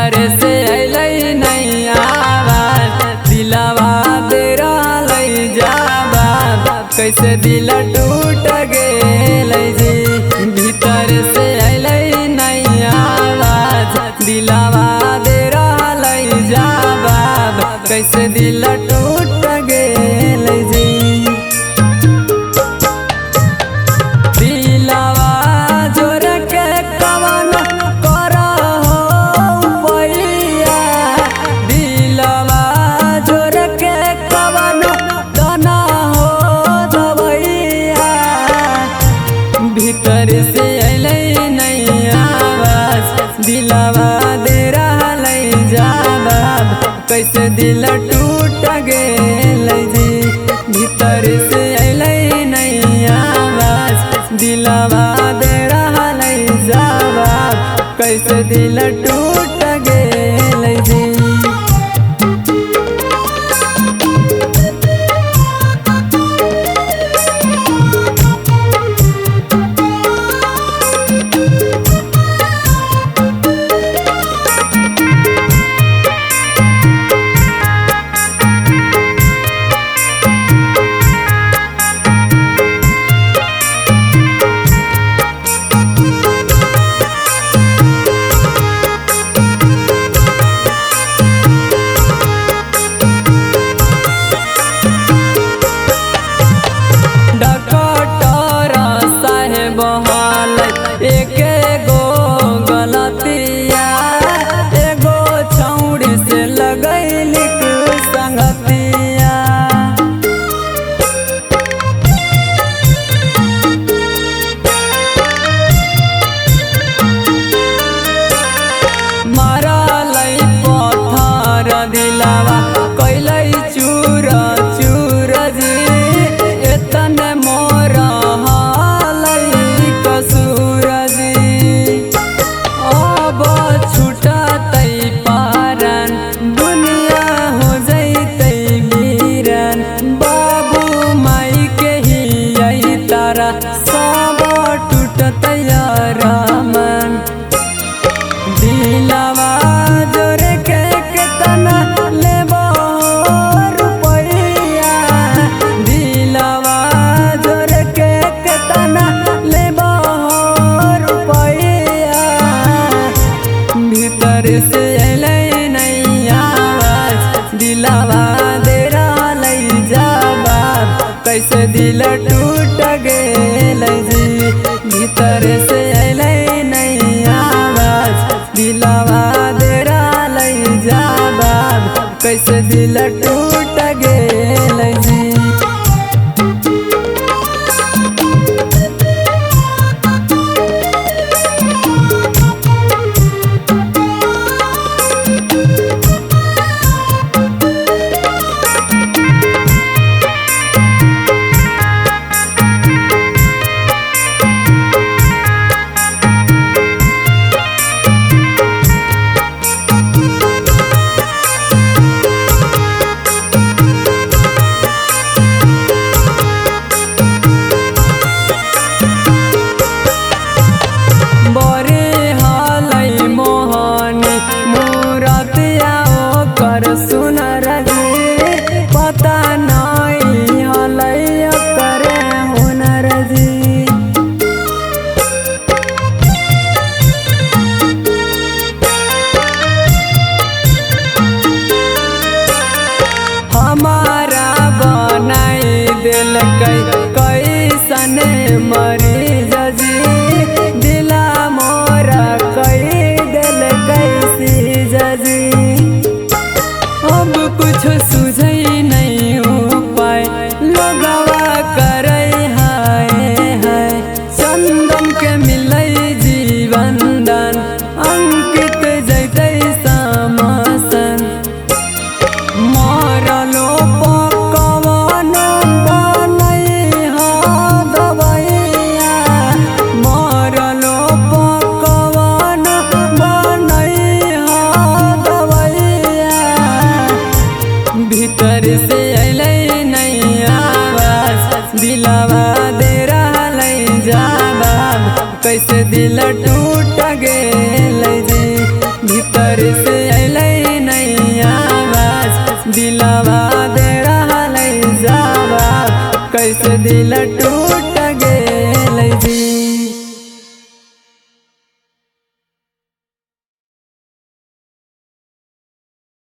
भीतर से अलै नहीं आवाज दिलवा दे रहलै जवाब कैसे दिल टूट गेलै जी। भीतर से अलै नहीं आवाज दिलवा दे रहलै जवाब कैसे दिल टूट गेलै जी। भीतर से अलै नहीं आवाज दिलवा दे रहलै जवाब कैसे दिल टूट गेलै जी। भीतर से अलै नहीं आवाज दिलवा दे रहलै जवाब कैसे दिल टूट गेलै जी। एक गो गलतिया एगो छौड़ी से लगैली संगतिया मारलै पत्थर दिलवा कैलै चूर चूर जी। एतने मोर कसूर जी अब छूटतै पारन दुनिया हो जैतै वीरन बाबू माई के ही तारा सब टूटतै रमन। दिलवा जोर के केतना लेबो रुपैया दिलवा जोर के केतना लेबो रुपैया। भीतर से अलै नहीं आवाज दिलवा दे रहलै जवाब कैसे दिल टूट गेलै जी। भीतर से अलै नहीं आवाज दिलवा दे रहलै जवाब कैसे दिल टूट गेलै जी। सुनर जी पता नहीं हलै ओकर हुनर जी। हमारा बनाई देलकै कैसन मरीज जी दिला मोरा कई देलकै सीज जी। अब कुछ सुझै नहीं उपाय लोगवा करे हाय हाय चंदन के मिलै जीवन दान अंकित जैतै समसन। मरलो पकवानो बनै दबैया मरलो पकवानो बनै दबैया। भीतर से अलै नहीं आवाज दिलवा दे रहलै जवाब कैसे दिल टूट गेलै जी। भीतर से दिलवा दे रहलै जवाब कैसे दिल टूट गया।